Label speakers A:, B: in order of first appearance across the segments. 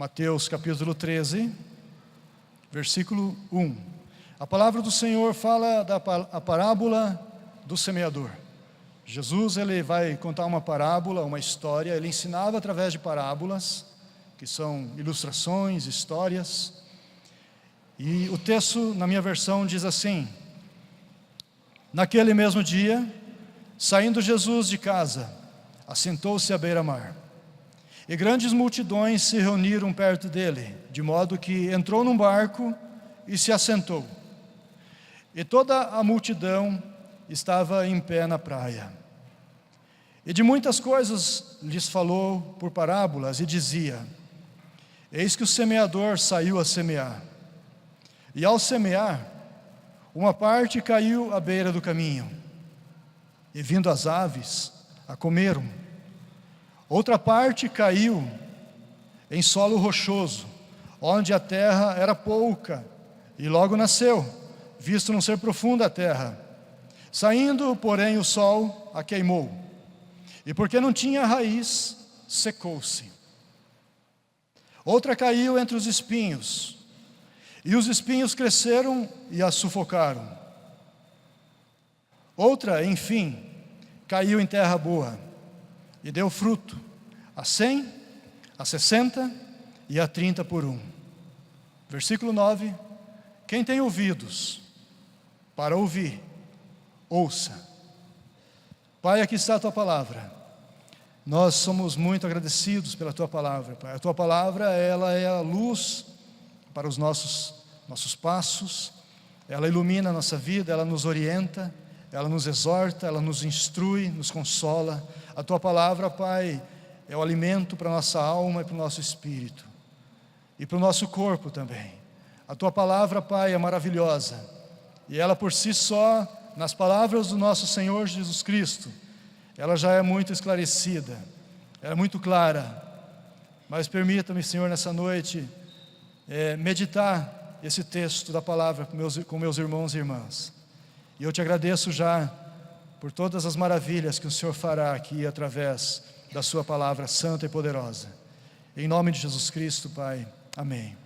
A: Mateus capítulo 13, versículo 1. A palavra do Senhor fala a parábola do semeador. Jesus, ele vai contar uma parábola, uma história. Ele ensinava através de parábolas, que são ilustrações, histórias. E o texto, na minha versão, diz assim: naquele mesmo dia, saindo Jesus de casa, assentou-se à beira-mar. E grandes multidões se reuniram perto dele, de modo que entrou num barco e se assentou. E toda a multidão estava em pé na praia. E de muitas coisas lhes falou por parábolas e dizia: eis que o semeador saiu a semear. E ao semear, uma parte caiu à beira do caminho, e vindo as aves, a comeram. Outra parte caiu em solo rochoso, onde a terra era pouca, e logo nasceu, visto não ser profunda a terra. Saindo, porém, o sol a queimou, e porque não tinha raiz, secou-se. Outra caiu entre os espinhos, e os espinhos cresceram e a sufocaram. Outra, enfim, caiu em terra boa, e deu fruto, a 100, a 60 e a 30 por um. Versículo 9. Quem tem ouvidos para ouvir, ouça. Pai, aqui está a Tua palavra. Nós somos muito agradecidos pela Tua palavra, Pai. A Tua palavra, ela é a luz para os nossos passos. Ela ilumina a nossa vida, ela nos orienta, ela nos exorta, ela nos instrui, nos consola. A Tua palavra, Pai, é o alimento para a nossa alma e para o nosso espírito, e para o nosso corpo também. A Tua palavra, Pai, é maravilhosa, e ela por si só, nas palavras do nosso Senhor Jesus Cristo, ela já é muito esclarecida, ela é muito clara. Mas permita-me, Senhor, nessa noite, meditar esse texto da palavra com meus irmãos e irmãs. E eu Te agradeço já por todas as maravilhas que o Senhor fará aqui através da Sua palavra santa e poderosa. Em nome de Jesus Cristo, Pai. Amém.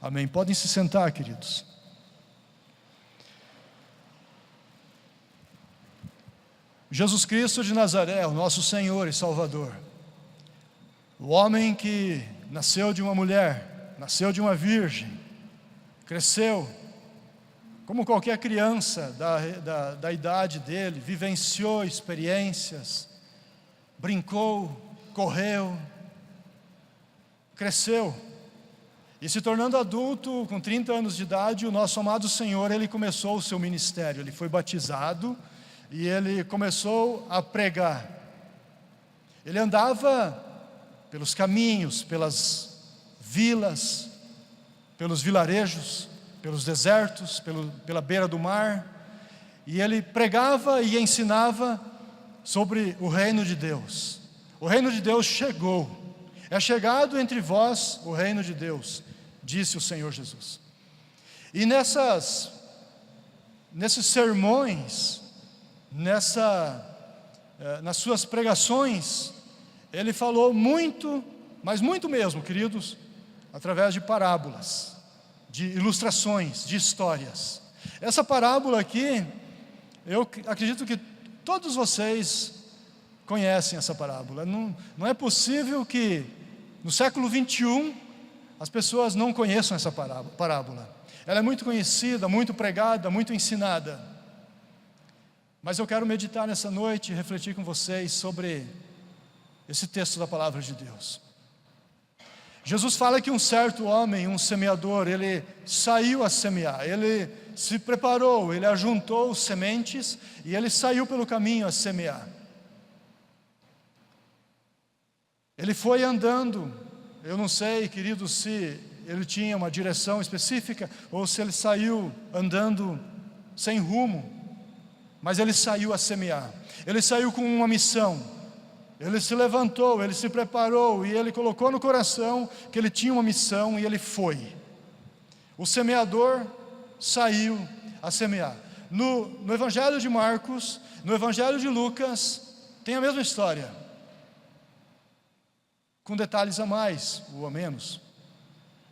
A: Amém. Podem se sentar, queridos. Jesus Cristo de Nazaré, o nosso Senhor e Salvador, o homem que nasceu de uma mulher, nasceu de uma virgem, cresceu como qualquer criança da idade dele, vivenciou experiências, brincou, correu, cresceu, e se tornando adulto, com 30 anos de idade, o nosso amado Senhor, ele começou o seu ministério. Ele foi batizado e ele começou a pregar. Ele andava pelos caminhos, pelas vilas, pelos vilarejos, pelos desertos, pela beira do mar, e ele pregava e ensinava sobre o reino de Deus. O reino de Deus chegou, é chegado entre vós o reino de Deus, disse o Senhor Jesus. E nesses sermões, nas suas pregações, ele falou muito, mas muito mesmo, queridos, através de parábolas, de ilustrações, de histórias. Essa parábola aqui, eu acredito que todos vocês conhecem essa parábola. Não é possível que no século 21 as pessoas não conheçam essa parábola. Ela é muito conhecida, muito pregada, muito ensinada. Mas eu quero meditar nessa noite e refletir com vocês sobre esse texto da palavra de Deus. Jesus fala que um certo homem, um semeador, ele saiu a semear, ele se preparou, ele ajuntou sementes e ele saiu pelo caminho a semear. Ele foi andando, eu não sei, querido, se ele tinha uma direção específica ou se ele saiu andando sem rumo, mas ele saiu a semear. Ele saiu com uma missão. Ele se levantou, ele se preparou e ele colocou no coração que ele tinha uma missão e ele foi. O semeador saiu a semear. No Evangelho de Marcos, no Evangelho de Lucas, tem a mesma história, com detalhes a mais ou a menos.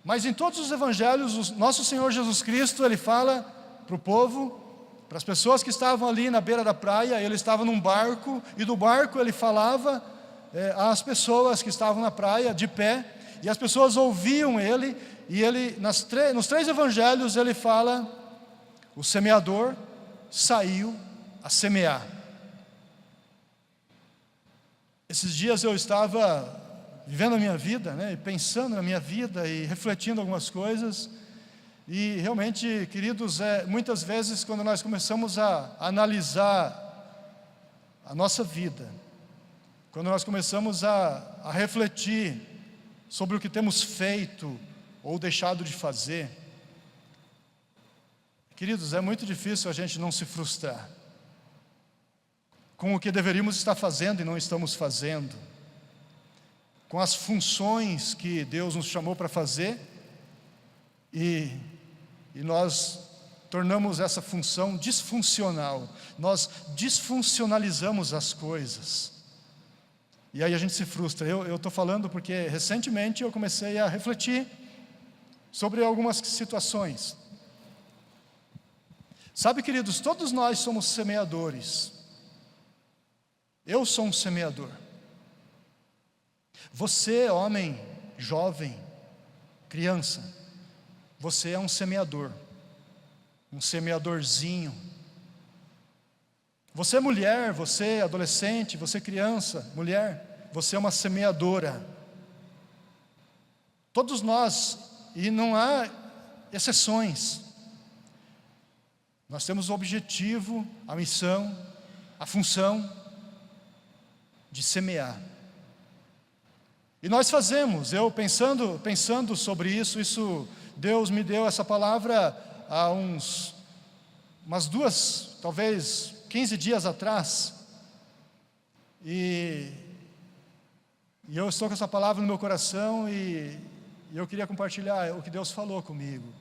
A: Mas em todos os evangelhos, o nosso Senhor Jesus Cristo, Ele fala para o povo, para as pessoas que estavam ali na beira da praia. Ele estava num barco, e do barco Ele falava às pessoas que estavam na praia, de pé, e as pessoas ouviam Ele, e Ele, nos 3 evangelhos, Ele fala: o semeador saiu a semear. Esses dias eu estava vivendo a minha vida, né, pensando na minha vida e refletindo algumas coisas, e realmente, queridos, muitas vezes quando nós começamos a analisar a nossa vida, quando nós começamos a refletir sobre o que temos feito ou deixado de fazer, queridos, é muito difícil a gente não se frustrar com o que deveríamos estar fazendo e não estamos fazendo, com as funções que Deus nos chamou para fazer, e nós tornamos essa função disfuncional, nós disfuncionalizamos as coisas, e aí a gente se frustra. Eu estou falando porque recentemente eu comecei a refletir sobre algumas situações. Sabe, queridos, todos nós somos semeadores. Eu sou um semeador. Você, homem, jovem, criança, você é um semeadorzinho. Você, mulher, você, adolescente, você, criança, mulher, você é uma semeadora. Todos nós, e não há exceções. Nós temos o objetivo, a missão, a função de semear. E nós fazemos. Eu pensando sobre isso, Deus me deu essa palavra há umas 2, talvez 15 dias atrás, e eu estou com essa palavra no meu coração, e eu queria compartilhar o que Deus falou comigo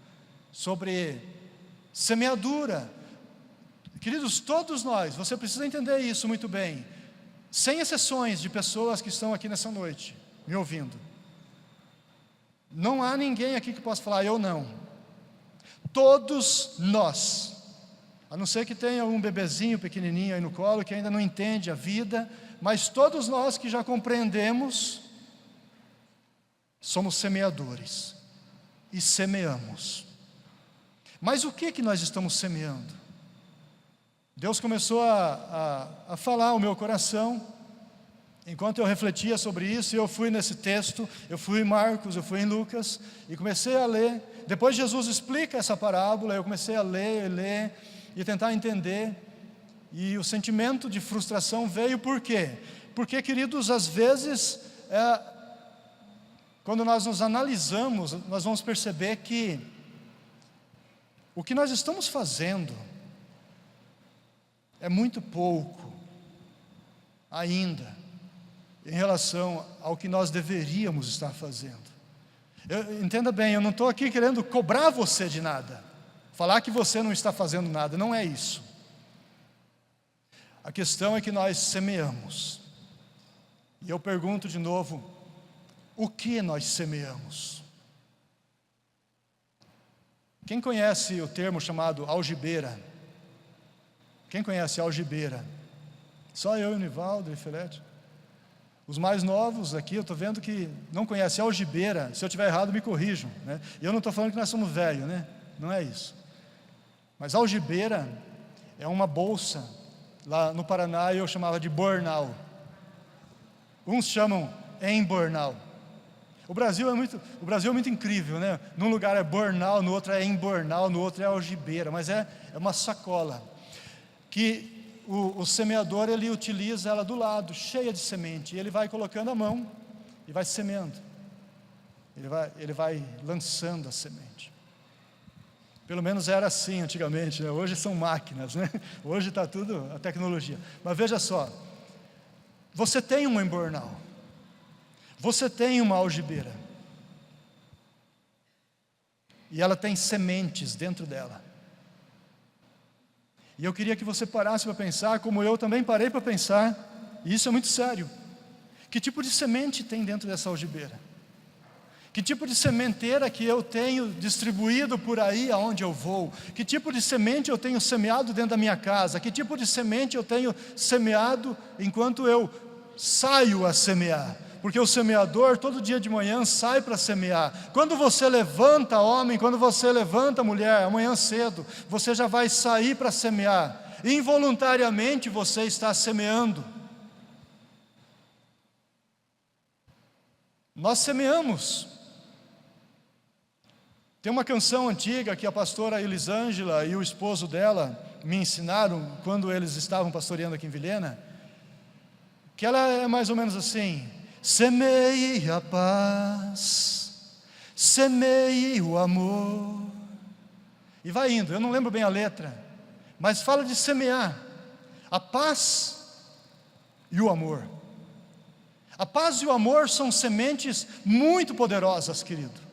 A: sobre semeadura. Queridos, todos nós, você precisa entender isso muito bem, sem exceções de pessoas que estão aqui nessa noite me ouvindo. Não há ninguém aqui que possa falar: eu não. Todos nós, a não ser que tenha um bebezinho pequenininho aí no colo que ainda não entende a vida, mas todos nós que já compreendemos, somos semeadores e semeamos. Mas o que nós estamos semeando? Deus começou a falar ao meu coração, enquanto eu refletia sobre isso, e eu fui nesse texto, eu fui em Marcos, eu fui em Lucas, e comecei a ler. Depois Jesus explica essa parábola, eu comecei a ler, e tentar entender, e o sentimento de frustração veio. Por quê? Porque, queridos, às vezes, quando nós nos analisamos, nós vamos perceber que o que nós estamos fazendo é muito pouco ainda em relação ao que nós deveríamos estar fazendo. Entenda bem, eu não estou aqui querendo cobrar você de nada, falar que você não está fazendo nada, não é isso. A questão é que nós semeamos. E eu pergunto de novo: o que nós semeamos? Quem conhece o termo chamado algibeira? Quem conhece algibeira? Só eu, Nivaldo e Felete. Os mais novos aqui, eu estou vendo que não conhecem algibeira. Se eu estiver errado, me corrijam, né? E eu não estou falando que nós somos velhos, né? Não é isso. Mas algibeira é uma bolsa. Lá no Paraná eu chamava de bornal. Uns chamam em bornal. O Brasil é muito incrível, né? Num lugar é bornal, no outro é em bornal, no outro é algibeira, mas é uma sacola que o semeador, ele utiliza ela do lado, cheia de semente, e ele vai colocando a mão e vai semeando. Ele vai lançando a semente. Pelo menos era assim antigamente, né? Hoje são máquinas, né? Hoje está tudo a tecnologia. Mas veja só, você tem um embornal, você tem uma algibeira, e ela tem sementes dentro dela. E eu queria que você parasse para pensar, como eu também parei para pensar, e isso é muito sério. Que tipo de semente tem dentro dessa algibeira? Que tipo de sementeira que eu tenho distribuído por aí aonde eu vou? Que tipo de semente eu tenho semeado dentro da minha casa? Que tipo de semente eu tenho semeado enquanto eu saio a semear? Porque o semeador todo dia de manhã sai para semear. Quando você levanta, homem, quando você levanta, mulher, amanhã cedo, você já vai sair para semear. Involuntariamente você está semeando. Nós semeamos. Tem uma canção antiga que a pastora Elisângela e o esposo dela me ensinaram quando eles estavam pastoreando aqui em Vilhena, que ela é mais ou menos assim: semeie a paz, semeie o amor, e vai indo. Eu não lembro bem a letra, mas fala de semear a paz e o amor. A paz e o amor são sementes muito poderosas, querido.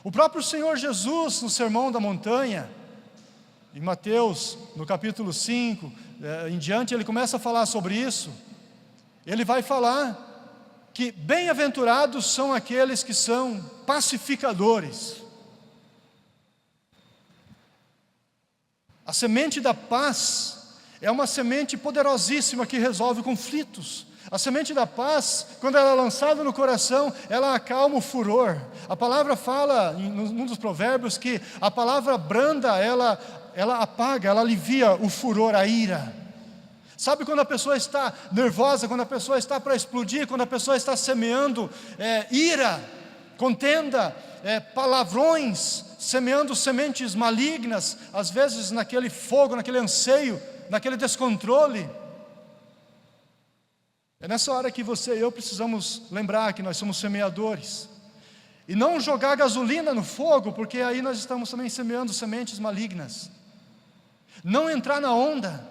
A: O próprio Senhor Jesus, no Sermão da Montanha, em Mateus, no capítulo 5, em diante, ele começa a falar sobre isso. Ele vai falar que bem-aventurados são aqueles que são pacificadores. A semente da paz é uma semente poderosíssima que resolve conflitos. A semente da paz, quando ela é lançada no coração, ela acalma o furor. A palavra fala, num dos provérbios, que a palavra branda, ela apaga, ela alivia o furor, a ira. Sabe quando a pessoa está nervosa, quando a pessoa está para explodir, quando a pessoa está semeando ira, contenda, palavrões, semeando sementes malignas, às vezes naquele fogo, naquele anseio, naquele descontrole. É nessa hora que você e eu precisamos lembrar que nós somos semeadores. E não jogar gasolina no fogo, porque aí nós estamos também semeando sementes malignas. Não entrar na onda,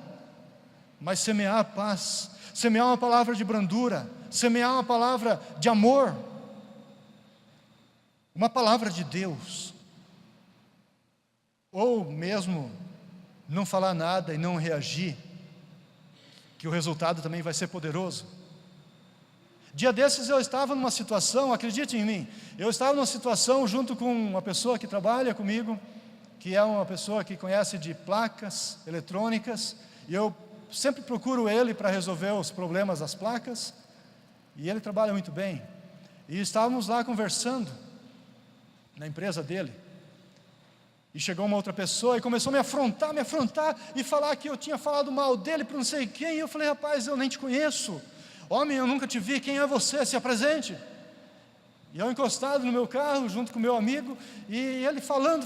A: mas semear a paz, semear uma palavra de brandura, semear uma palavra de amor, uma palavra de Deus. Ou mesmo não falar nada e não reagir, que o resultado também vai ser poderoso. Dia desses eu estava numa situação, acredite em mim, eu estava numa situação junto com uma pessoa que trabalha comigo, que é uma pessoa que conhece de placas eletrônicas, e eu sempre procuro ele para resolver os problemas das placas, e ele trabalha muito bem. E estávamos lá conversando, na empresa dele, e chegou uma outra pessoa e começou a me afrontar, e falar que eu tinha falado mal dele para não sei quem, e eu falei: rapaz, eu nem te conheço. Homem, eu nunca te vi, quem é você? Se apresente. E eu encostado no meu carro, junto com o meu amigo, e ele falando.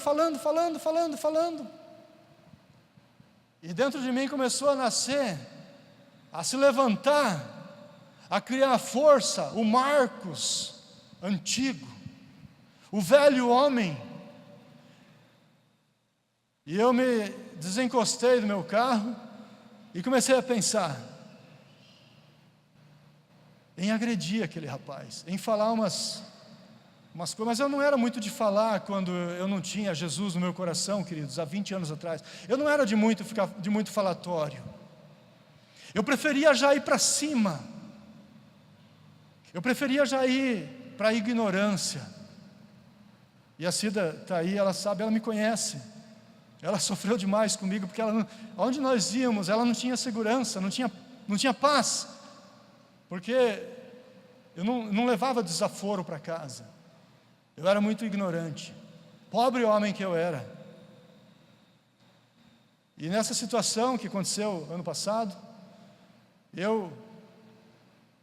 A: E dentro de mim começou a nascer, a se levantar, a criar força, o Marcos antigo, o velho homem. E eu me desencostei do meu carro e comecei a pensar em agredir aquele rapaz, em falar umas coisas, mas eu não era muito de falar quando eu não tinha Jesus no meu coração, queridos, há 20 anos atrás. Eu não era de muito falatório. Eu preferia já ir para cima. Eu preferia já ir para a ignorância. E a Cida está aí, ela sabe, ela me conhece. Ela sofreu demais comigo, porque onde nós íamos, ela não tinha segurança, não tinha paz. Porque eu não levava desaforo para casa. Eu era muito ignorante. Pobre homem que eu era. E nessa situação que aconteceu ano passado, eu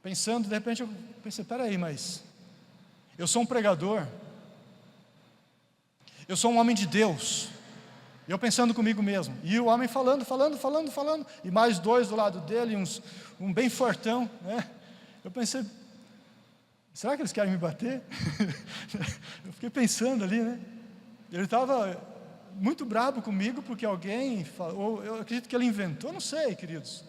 A: pensando, de repente eu pensei: peraí, mas eu sou um pregador, eu sou um homem de Deus. Eu pensando comigo mesmo, e o homem falando, e mais dois do lado dele, um bem fortão, né? Eu pensei: será que eles querem me bater? Eu fiquei pensando ali, né? Ele estava muito bravo comigo, porque alguém falou, eu acredito que ele inventou, não sei, queridos.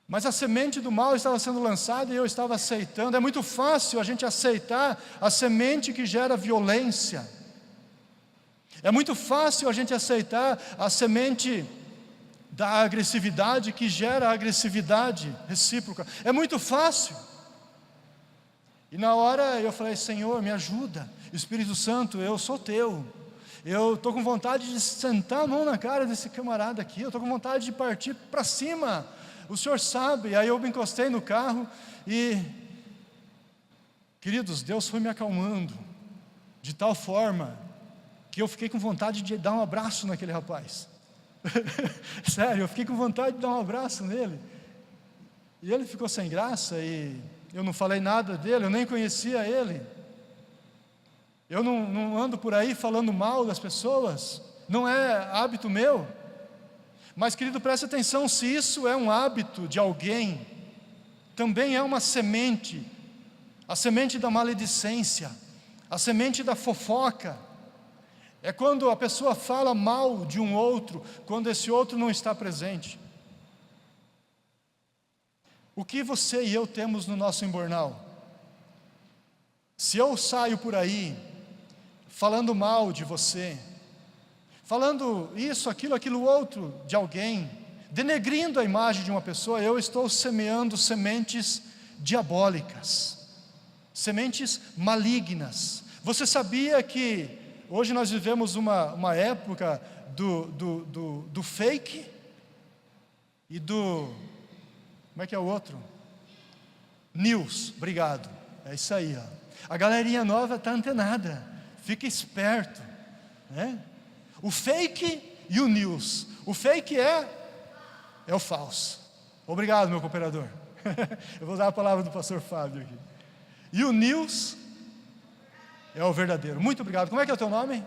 A: Mas a semente do mal estava sendo lançada e eu estava aceitando. É muito fácil a gente aceitar a semente que gera violência. É muito fácil a gente aceitar a semente da agressividade que gera agressividade recíproca. É muito fácil. E na hora eu falei: Senhor, me ajuda, Espírito Santo, eu sou teu. Eu estou com vontade de sentar a mão na cara desse camarada aqui, eu estou com vontade de partir para cima, o Senhor sabe. Aí eu me encostei no carro e, queridos, Deus foi me acalmando, de tal forma que eu fiquei com vontade de dar um abraço naquele rapaz. Sério, eu fiquei com vontade de dar um abraço nele. E ele ficou sem graça e eu não falei nada dele, eu nem conhecia ele. Eu não ando por aí falando mal das pessoas, não é hábito meu. Mas, querido, preste atenção, se isso é um hábito de alguém, também é uma semente, a semente da maledicência, a semente da fofoca. É quando a pessoa fala mal de um outro, quando esse outro não está presente. O que você e eu temos no nosso embornal? Se eu saio por aí falando mal de você, falando isso, aquilo outro de alguém, denegrindo a imagem de uma pessoa, eu estou semeando sementes diabólicas, sementes malignas. Você sabia que hoje nós vivemos uma época do fake e do... como é que é o outro? News, obrigado. É isso aí, ó. A galerinha nova está antenada, fica esperto, né? O fake e o news. O fake é o falso. Obrigado, meu cooperador. Eu vou usar a palavra do pastor Fábio aqui. E o news é o verdadeiro. Muito obrigado. Como é que é o teu nome?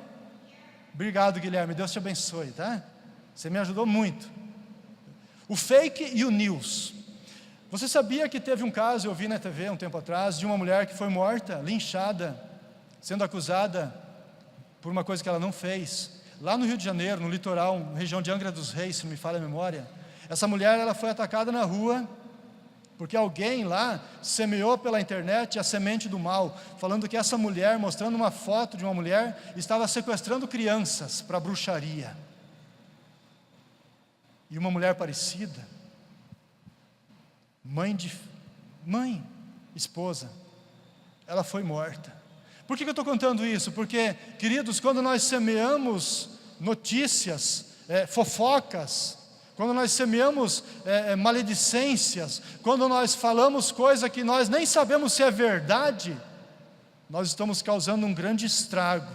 A: Obrigado, Guilherme. Deus te abençoe, tá? Você me ajudou muito. O fake e o news. Você sabia que teve um caso, eu vi na TV um tempo atrás, de uma mulher que foi morta, linchada, sendo acusada por uma coisa que ela não fez, lá no Rio de Janeiro, no litoral, na região de Angra dos Reis, se não me falha a memória. Essa mulher, ela foi atacada na rua, porque alguém lá semeou pela internet a semente do mal, falando que essa mulher, mostrando uma foto de uma mulher, estava sequestrando crianças para bruxaria. E uma mulher parecida, esposa, ela foi morta. Por que eu estou contando isso? Porque, queridos, quando nós semeamos notícias, fofocas, quando nós semeamos maledicências, quando nós falamos coisa que nós nem sabemos se é verdade, nós estamos causando um grande estrago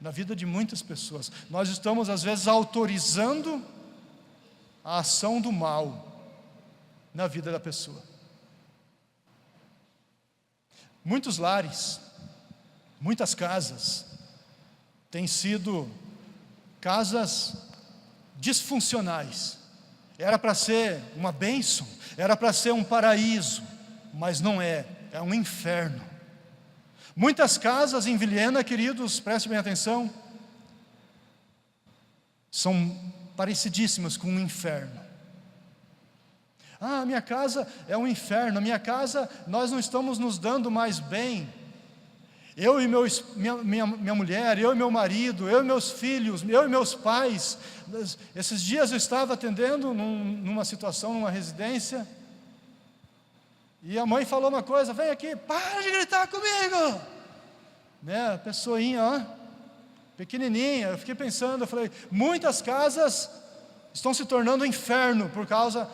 A: na vida de muitas pessoas. Nós estamos, às vezes, autorizando a ação do mal na vida da pessoa. Muitos lares, muitas casas têm sido casas disfuncionais. Era para ser uma bênção, era para ser um paraíso, mas não é, é um inferno. Muitas casas em Vilhena, queridos, prestem bem atenção, são parecidíssimas com um inferno. Ah, minha casa é um inferno, minha casa nós não estamos nos dando mais bem. Eu e minha mulher, eu e meu marido, eu e meus filhos, eu e meus pais. Esses dias eu estava atendendo numa situação, numa residência, e a mãe falou uma coisa: vem aqui, para de gritar comigo. Né, a pessoinha, ó, pequenininha. Eu fiquei pensando, eu falei, muitas casas estão se tornando um inferno por causa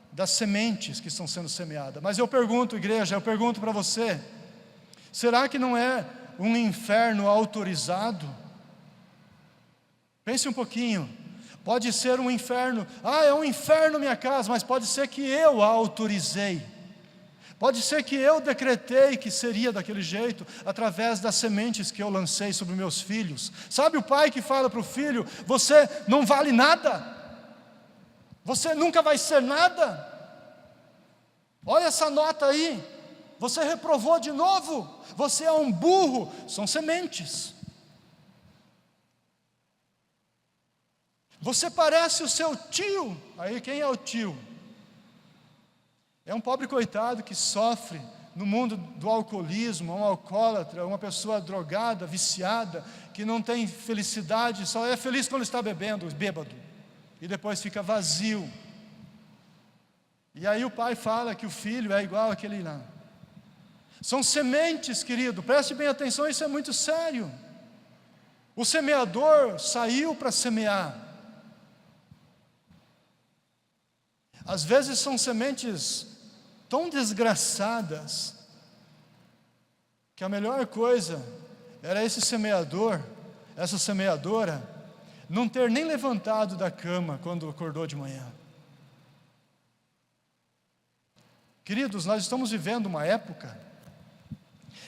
A: das sementes que estão sendo semeadas. Mas eu pergunto, igreja, eu pergunto para você, será que não é um inferno autorizado? Pense um pouquinho. Pode ser um inferno, é um inferno minha casa, mas pode ser que eu a autorizei. Pode ser que eu decretei que seria daquele jeito, através das sementes que eu lancei sobre meus filhos. Sabe o pai que fala para o filho: você não vale nada, você nunca vai ser nada, olha essa nota aí, você reprovou de novo, você é um burro. São sementes. Você parece o seu tio. Aí quem é o tio? É um pobre coitado que sofre no mundo do alcoolismo, um alcoólatra, uma pessoa drogada, viciada, que não tem felicidade, só é feliz quando está bebendo, bêbado, e depois fica vazio. E aí o pai fala que o filho é igual àquele lá. São sementes, querido, preste bem atenção, isso é muito sério. O semeador saiu para semear. Às vezes são sementes tão desgraçadas, que a melhor coisa era esse semeador, essa semeadora, não ter nem levantado da cama quando acordou de manhã. Queridos, nós estamos vivendo uma época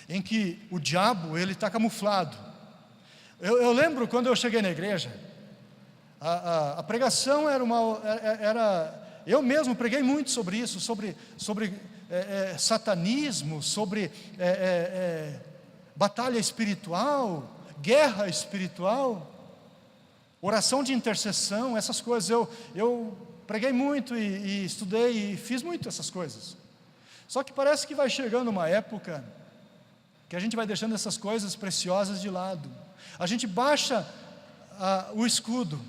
A: em que o diabo, ele está camuflado. Eu lembro quando eu cheguei na igreja, a pregação eu mesmo preguei muito sobre isso, sobre satanismo, sobre batalha espiritual, guerra espiritual, oração de intercessão, essas coisas. Eu preguei muito e estudei e fiz muito essas coisas. Só que parece que vai chegando uma época que a gente vai deixando essas coisas preciosas de lado. A gente baixa o escudo.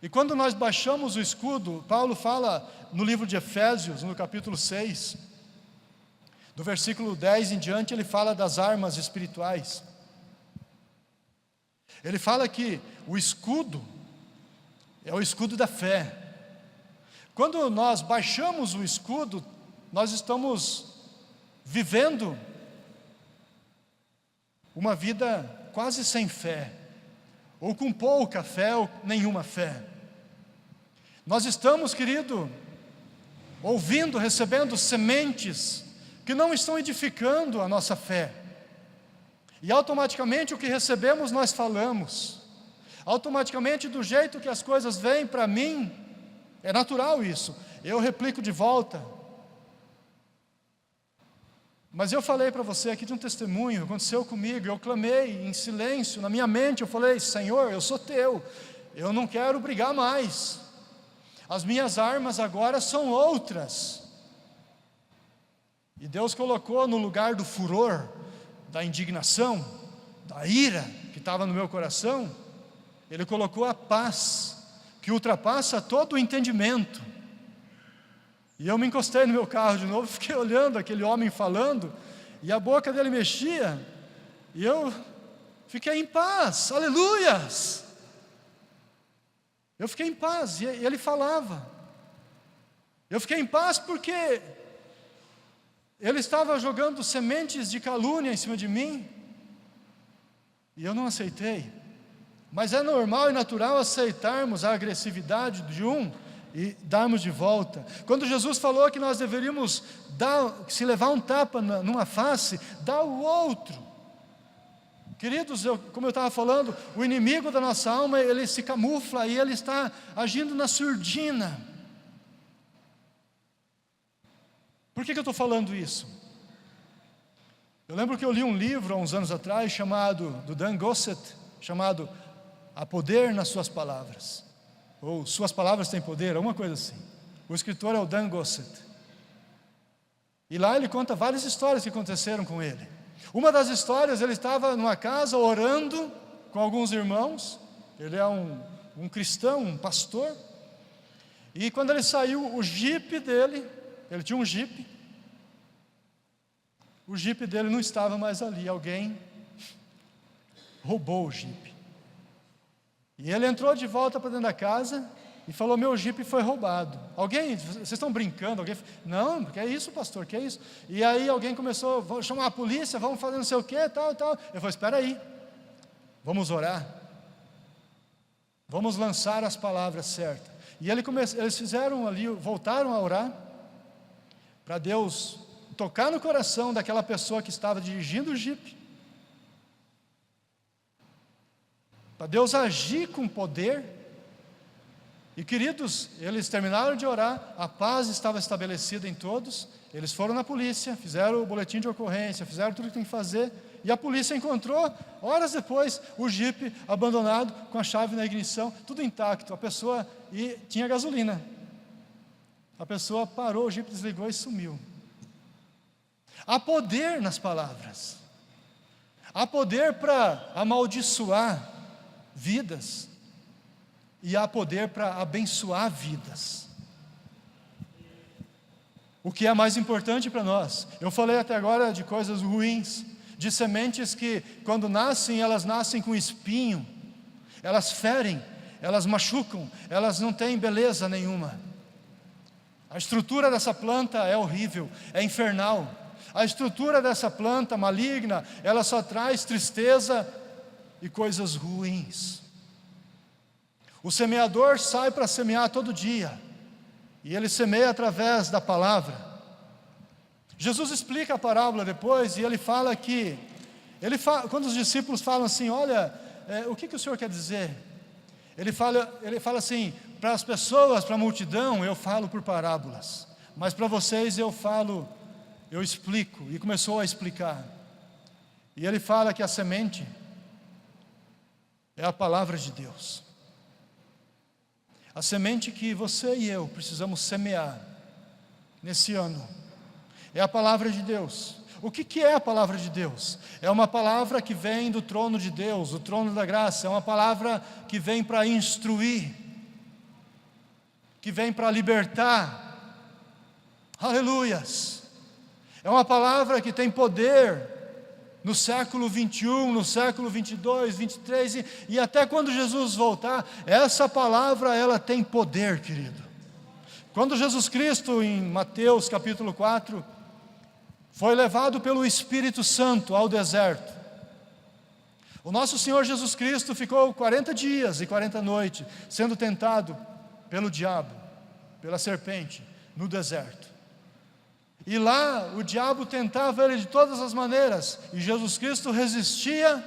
A: E quando nós baixamos o escudo, Paulo fala no livro de Efésios, no capítulo 6, do versículo 10 em diante, ele fala das armas espirituais. Ele fala que o escudo é o escudo da fé. Quando nós baixamos o escudo, nós estamos vivendo uma vida quase sem fé, ou com pouca fé, ou nenhuma fé. Nós estamos, querido, ouvindo, recebendo sementes que não estão edificando a nossa fé. E automaticamente o que recebemos nós falamos. Automaticamente, do jeito que as coisas vêm para mim, é natural isso. Eu replico de volta. Mas eu falei para você aqui de um testemunho, aconteceu comigo, eu clamei em silêncio, na minha mente eu falei: Senhor, eu sou teu, eu não quero brigar mais, as minhas armas agora são outras. E Deus colocou no lugar do furor, da indignação, da ira que estava no meu coração, Ele colocou a paz, que ultrapassa todo o entendimento. E eu me encostei no meu carro de novo, fiquei olhando aquele homem falando, e a boca dele mexia, e eu fiquei em paz, aleluias! Eu fiquei em paz, e ele falava. Eu fiquei em paz porque ele estava jogando sementes de calúnia em cima de mim, e eu não aceitei. Mas é normal e natural aceitarmos a agressividade de um e darmos de volta. Quando Jesus falou que nós deveríamos se levar um tapa numa face, dar o outro. Queridos, como eu estava falando, o inimigo da nossa alma, ele se camufla e ele está agindo na surdina. Por que eu estou falando isso? Eu lembro que eu li um livro há uns anos atrás, do Dan Gossett, chamado Há Poder nas Suas Palavras, ou Suas Palavras Têm Poder, alguma coisa assim. O escritor é o Dan Gossett. E lá ele conta várias histórias que aconteceram com ele. Uma das histórias, ele estava numa casa orando com alguns irmãos. Ele é um cristão, um pastor. E quando ele saiu, o jipe dele, ele tinha um jipe, o jipe dele não estava mais ali, alguém roubou o jipe. E ele entrou de volta para dentro da casa e falou: meu jipe foi roubado. Vocês estão brincando? Não, que é isso, pastor, que é isso? E aí alguém começou: vamos chamar a polícia, vamos fazer não sei o que, tal. Eu falei: espera aí, vamos orar, vamos lançar as palavras certas. E eles fizeram ali, voltaram a orar, para Deus tocar no coração daquela pessoa que estava dirigindo o jipe, para Deus agir com poder. E queridos, eles terminaram de orar, a paz estava estabelecida em todos. Eles foram na polícia, fizeram o boletim de ocorrência, fizeram tudo o que tem que fazer, e a polícia encontrou, horas depois, o jipe abandonado, com a chave na ignição, tudo intacto, e tinha gasolina. A pessoa parou, o jipe desligou e sumiu. Há poder nas palavras, há poder para amaldiçoar vidas, e há poder para abençoar vidas. o que é mais importante para nós. Eu falei até agora de coisas ruins, de sementes que quando nascem, elas nascem com espinho, elas ferem, elas machucam, elas não têm beleza nenhuma. A estrutura dessa planta é horrível, é infernal. A estrutura dessa planta maligna, ela só traz tristeza e coisas ruins. O semeador sai para semear todo dia, e ele semeia através da palavra. Jesus explica a parábola depois, e ele fala que, quando os discípulos falam assim, olha, o que o Senhor quer dizer? Ele fala assim, para as pessoas, para a multidão, eu falo por parábolas, mas para vocês eu explico, e começou a explicar. E ele fala que a semente é a palavra de Deus. A semente que você e eu precisamos semear nesse ano é a palavra de Deus. O que é a palavra de Deus? É uma palavra que vem do trono de Deus, o trono da graça. É uma palavra que vem para instruir, que vem para libertar. Aleluias! É uma palavra que tem poder no século 21, no século 22, 23 e até quando Jesus voltar. Essa palavra, ela tem poder, querido. Quando Jesus Cristo, em Mateus capítulo 4, foi levado pelo Espírito Santo ao deserto, o nosso Senhor Jesus Cristo ficou 40 dias e 40 noites sendo tentado pelo diabo, pela serpente, no deserto. E lá o diabo tentava ele de todas as maneiras, e Jesus Cristo resistia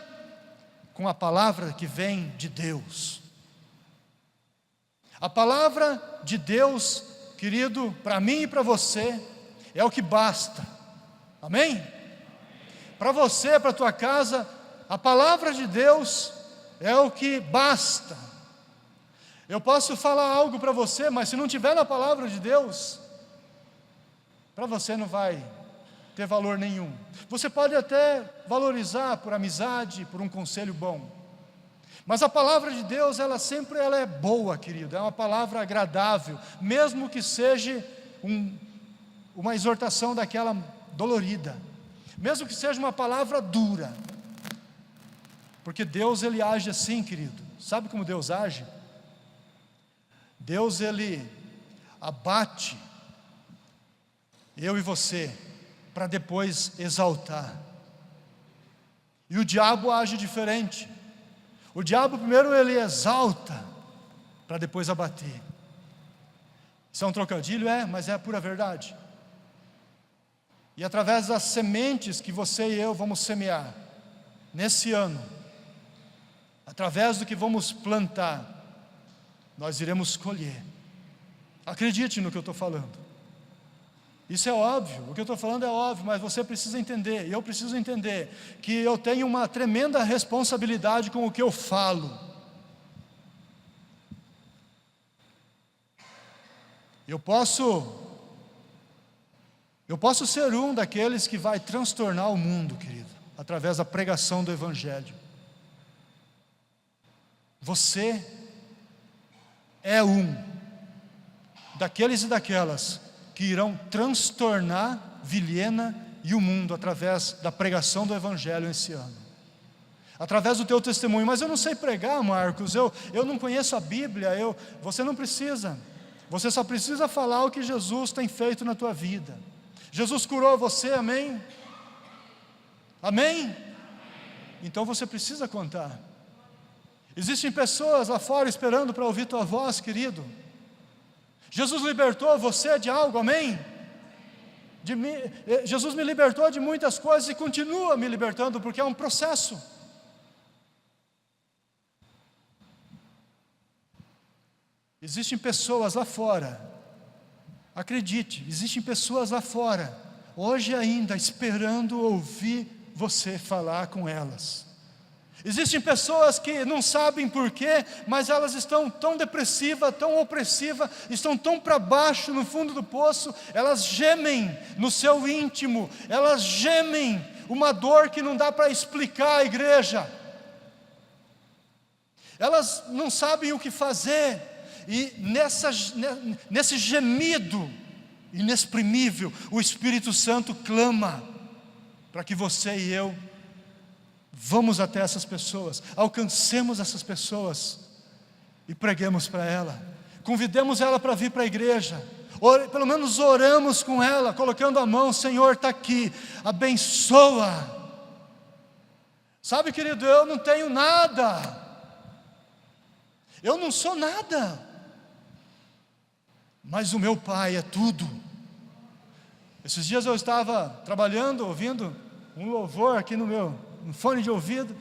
A: com a palavra que vem de Deus. A palavra de Deus, querido, para mim e para você, é o que basta. Amém? Para você, para a tua casa, a palavra de Deus é o que basta. Eu posso falar algo para você, mas se não tiver na palavra de Deus, para você não vai ter valor nenhum. Você pode até valorizar por amizade, por um conselho bom, mas a palavra de Deus, ela é boa, querido. É uma palavra agradável, mesmo que seja uma exortação daquela dolorida, mesmo que seja uma palavra dura, porque Deus, ele age assim, querido. Sabe como Deus age? Deus, ele abate eu e você, para depois exaltar. E o diabo age diferente. O diabo primeiro ele exalta, para depois abater. Isso é um trocadilho? Mas é a pura verdade. E através das sementes que você e eu vamos semear nesse ano, através do que vamos plantar, nós iremos colher. Acredite no que eu estou falando. Isso é óbvio, o que eu estou falando é óbvio, mas você precisa entender, e eu preciso entender, que eu tenho uma tremenda responsabilidade com o que eu falo. Eu posso ser um daqueles que vai transtornar o mundo, querido, através da pregação do Evangelho. Você é um daqueles e daquelas que irão transtornar Vilhena e o mundo através da pregação do Evangelho esse ano, através do teu testemunho. Mas eu não sei pregar, Marcos, eu não conheço a Bíblia. Você não precisa, você só precisa falar o que Jesus tem feito na tua vida. Jesus curou você, amém? Amém? Então você precisa contar. Existem pessoas lá fora esperando para ouvir tua voz, querido. Jesus libertou você de algo, amém? Jesus me libertou de muitas coisas e continua me libertando, porque é um processo. Existem pessoas lá fora, acredite, existem pessoas lá fora, hoje ainda esperando ouvir você falar com elas. Existem pessoas que não sabem porquê, mas elas estão tão depressivas, tão opressivas, estão tão para baixo no fundo do poço, elas gemem no seu íntimo, elas gemem uma dor que não dá para explicar à igreja. Elas não sabem o que fazer, e nesse gemido, inexprimível, o Espírito Santo clama para que você e eu vamos até essas pessoas, alcancemos essas pessoas e preguemos para ela, convidemos ela para vir para a igreja, pelo menos oramos com ela, colocando a mão: Senhor, está aqui, abençoa. Sabe, querido, eu não tenho nada, eu não sou nada, mas o meu Pai é tudo. Esses dias eu estava trabalhando, ouvindo um louvor aqui no fone de ouvido,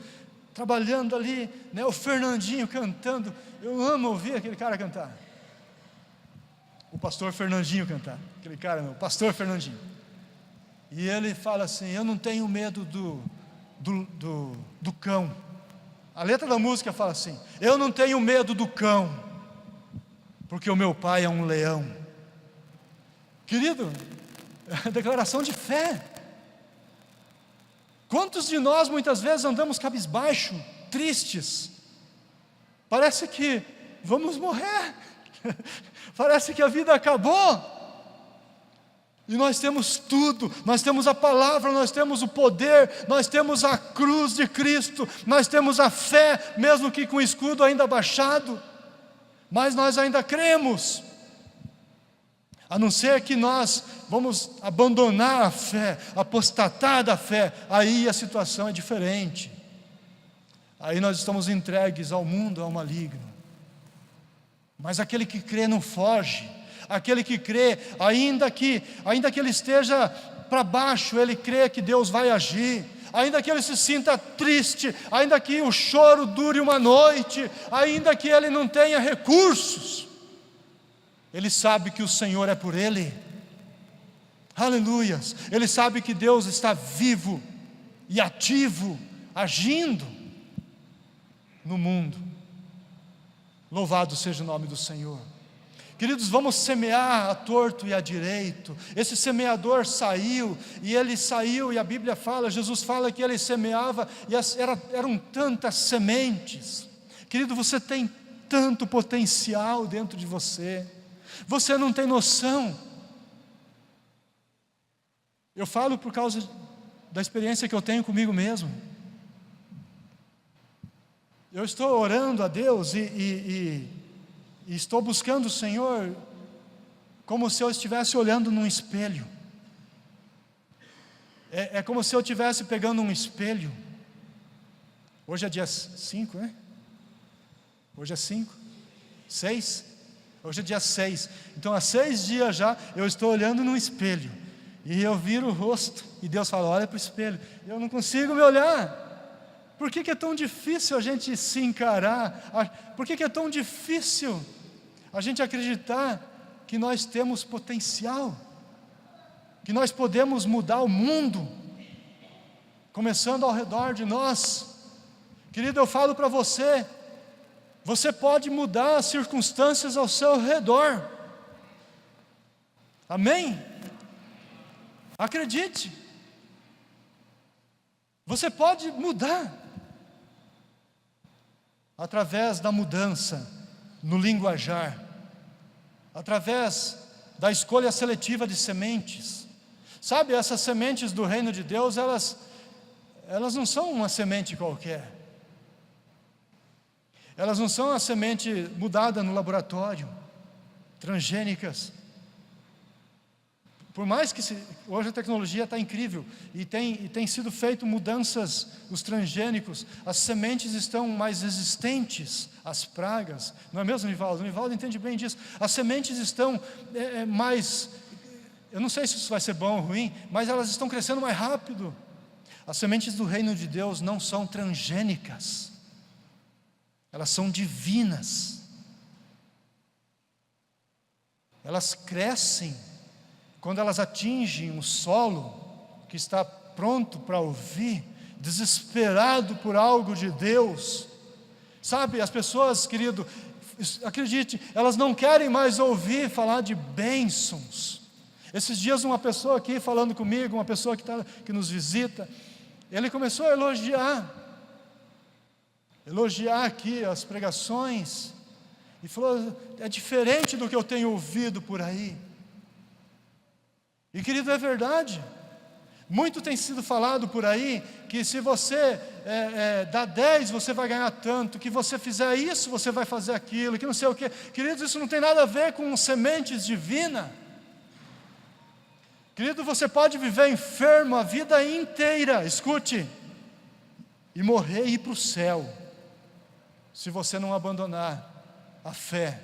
A: trabalhando ali, né, o Fernandinho cantando. Eu amo ouvir aquele cara cantar, o pastor Fernandinho cantar, aquele cara, o pastor Fernandinho. E ele fala assim: eu não tenho medo do cão. A letra da música fala assim: eu não tenho medo do cão, porque o meu Pai é um leão. Querido, é declaração de fé. Quantos de nós muitas vezes andamos cabisbaixo, tristes, parece que vamos morrer, parece que a vida acabou, e nós temos tudo, nós temos a palavra, nós temos o poder, nós temos a cruz de Cristo, nós temos a fé, mesmo que com o escudo ainda baixado, mas nós ainda cremos. A não ser que nós vamos abandonar a fé, apostatar da fé, aí a situação é diferente. Aí nós estamos entregues ao mundo, ao maligno. Mas aquele que crê não foge. Aquele que crê, ainda que ele esteja para baixo, ele crê que Deus vai agir. Ainda que ele se sinta triste, ainda que o choro dure uma noite, ainda que ele não tenha recursos, ele sabe que o Senhor é por ele. Aleluias. Ele sabe que Deus está vivo e ativo, agindo no mundo. Louvado seja o nome do Senhor. Queridos, vamos semear a torto e a direito. Esse semeador saiu, e a Bíblia fala, Jesus fala que ele semeava, e eram tantas sementes. Querido, você tem tanto potencial dentro de você, você não tem noção. Eu falo por causa da experiência que eu tenho comigo mesmo. Eu estou orando a Deus e estou buscando o Senhor como se eu estivesse olhando num espelho. É como se eu estivesse pegando um espelho. Hoje é dia 5, né? Hoje é 5, 6. Hoje é dia 6. Então há 6 dias já eu estou olhando num espelho. E eu viro o rosto e Deus fala: olha para o espelho. Eu não consigo me olhar. Por que é tão difícil a gente se encarar? Por que é tão difícil a gente acreditar que nós temos potencial, que nós podemos mudar o mundo, começando ao redor de nós? Querido, eu falo para você, você pode mudar as circunstâncias ao seu redor. Amém? Acredite, você pode mudar através da mudança no linguajar, através da escolha seletiva de sementes. Sabe, essas sementes do reino de Deus, elas não são uma semente qualquer. Elas não são a semente mudada no laboratório, transgênicas. Por mais que hoje a tecnologia está incrível e tem sido feito mudanças, os transgênicos, as sementes estão mais resistentes às pragas, não é mesmo, Nivaldo? O Nivaldo entende bem disso. As sementes estão mais, eu não sei se isso vai ser bom ou ruim, mas elas estão crescendo mais rápido. As sementes do reino de Deus não são transgênicas, elas são divinas. Elas crescem quando elas atingem o solo que está pronto para ouvir, desesperado por algo de Deus. Sabe, as pessoas, querido, acredite, elas não querem mais ouvir falar de bênçãos. Esses dias uma pessoa aqui falando comigo, uma pessoa que nos visita, ele começou a elogiar aqui as pregações, e falou: é diferente do que eu tenho ouvido por aí. E querido, é verdade. Muito tem sido falado por aí, que se você dá 10, você vai ganhar tanto, que você fizer isso, você vai fazer aquilo, que não sei o quê. Queridos, isso não tem nada a ver com sementes divinas. Querido, você pode viver enfermo a vida inteira, escute, e morrer e ir para o céu, se você não abandonar a fé.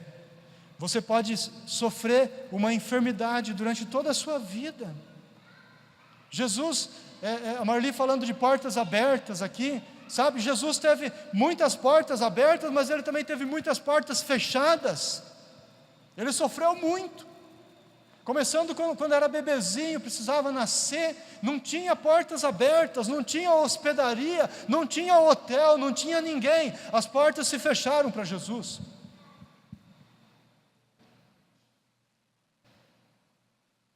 A: Você pode sofrer uma enfermidade durante toda a sua vida. Jesus, a Marli falando de portas abertas aqui, sabe, Jesus teve muitas portas abertas, mas Ele também teve muitas portas fechadas. Ele sofreu muito, começando quando era bebezinho, precisava nascer, não tinha portas abertas, não tinha hospedaria, não tinha hotel, não tinha ninguém, as portas se fecharam para Jesus.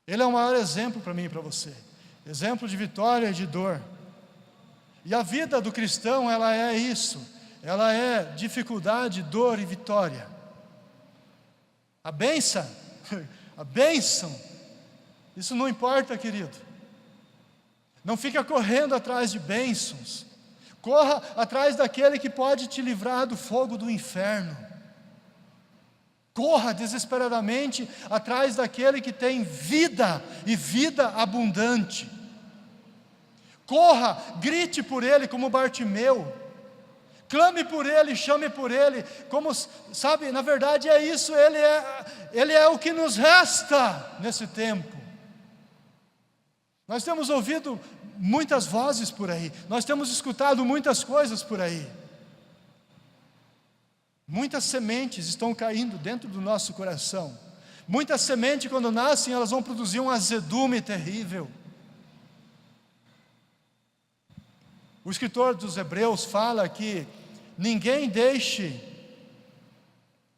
A: Ele é o maior exemplo para mim e para você, exemplo de vitória e de dor. E a vida do cristão, ela é isso, ela é dificuldade, dor e vitória. A bênção, isso não importa, querido. Não fica correndo atrás de bênçãos, corra atrás daquele que pode te livrar do fogo do inferno. Corra desesperadamente atrás daquele que tem vida e vida abundante. Corra, grite por Ele como Bartimeu, clame por Ele, chame por Ele, como, sabe, na verdade é isso, Ele é o que nos resta nesse tempo. Nós temos ouvido muitas vozes por aí, nós temos escutado muitas coisas por aí. Muitas sementes estão caindo dentro do nosso coração. Muitas sementes, quando nascem, elas vão produzir um azedume terrível. O escritor dos Hebreus fala que ninguém deixe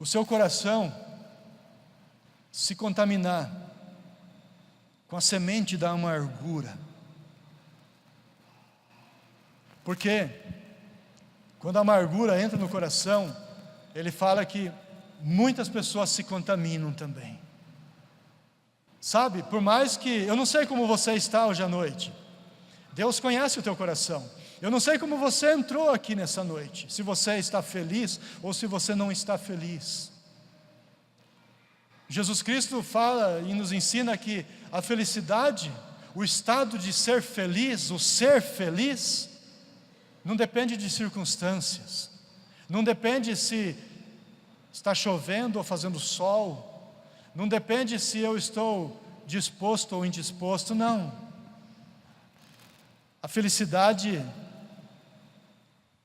A: o seu coração se contaminar com a semente da amargura. Porque quando a amargura entra no coração, ele fala que muitas pessoas se contaminam também. Sabe, por mais que, eu não sei como você está hoje à noite, Deus conhece o teu coração. Eu não sei como você entrou aqui nessa noite, se você está feliz ou se você não está feliz. Jesus Cristo fala e nos ensina que a felicidade, o estado de ser feliz, o ser feliz, não depende de circunstâncias. Não depende se está chovendo ou fazendo sol, não depende se eu estou disposto ou indisposto, não. A felicidade,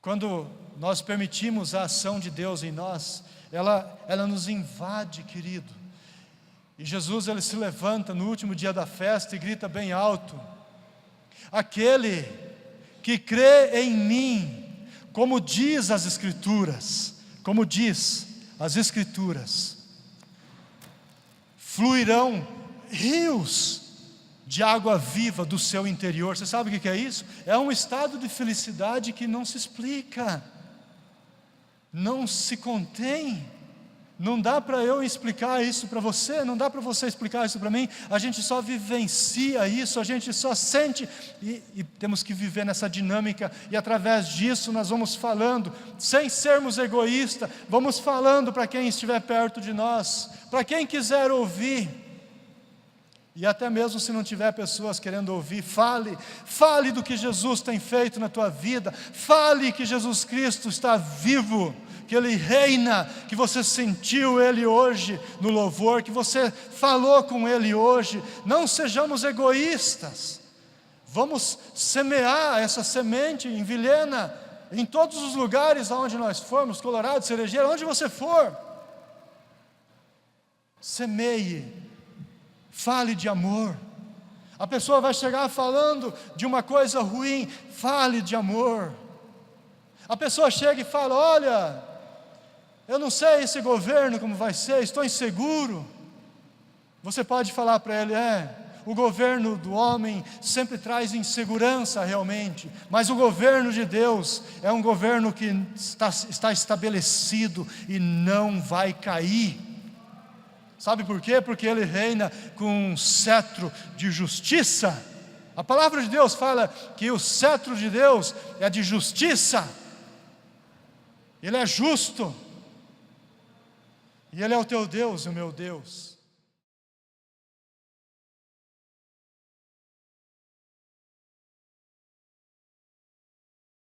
A: quando nós permitimos a ação de Deus em nós, ela nos invade, querido. E Jesus, Ele se levanta no último dia da festa e grita bem alto: aquele que crê em mim, como diz as Escrituras, fluirão rios de água viva do seu interior. Você sabe o que é isso? É um estado de felicidade que não se explica, não se contém. Não dá para eu explicar isso para você, não dá para você explicar isso para mim. A gente só vivencia isso, a gente só sente e temos que viver nessa dinâmica. E através disso nós vamos falando, sem sermos egoístas, vamos falando para quem estiver perto de nós, para quem quiser ouvir. E até mesmo se não tiver pessoas querendo ouvir, fale do que Jesus tem feito na tua vida, fale que Jesus Cristo está vivo, que Ele reina, que você sentiu Ele hoje no louvor, que você falou com Ele hoje. Não sejamos egoístas, vamos semear essa semente em Vilhena, em todos os lugares aonde nós formos, Colorado, Cerejeira, onde você for, semeie, fale de amor. A pessoa vai chegar falando de uma coisa ruim, fale de amor. A pessoa chega e fala: olha, eu não sei esse governo como vai ser, estou inseguro. Você pode falar para ele: o governo do homem sempre traz insegurança realmente, mas o governo de Deus é um governo que está estabelecido e não vai cair. Sabe por quê? Porque Ele reina com um cetro de justiça. A palavra de Deus fala que o cetro de Deus é de justiça. Ele é justo. E Ele é o teu Deus e o meu Deus.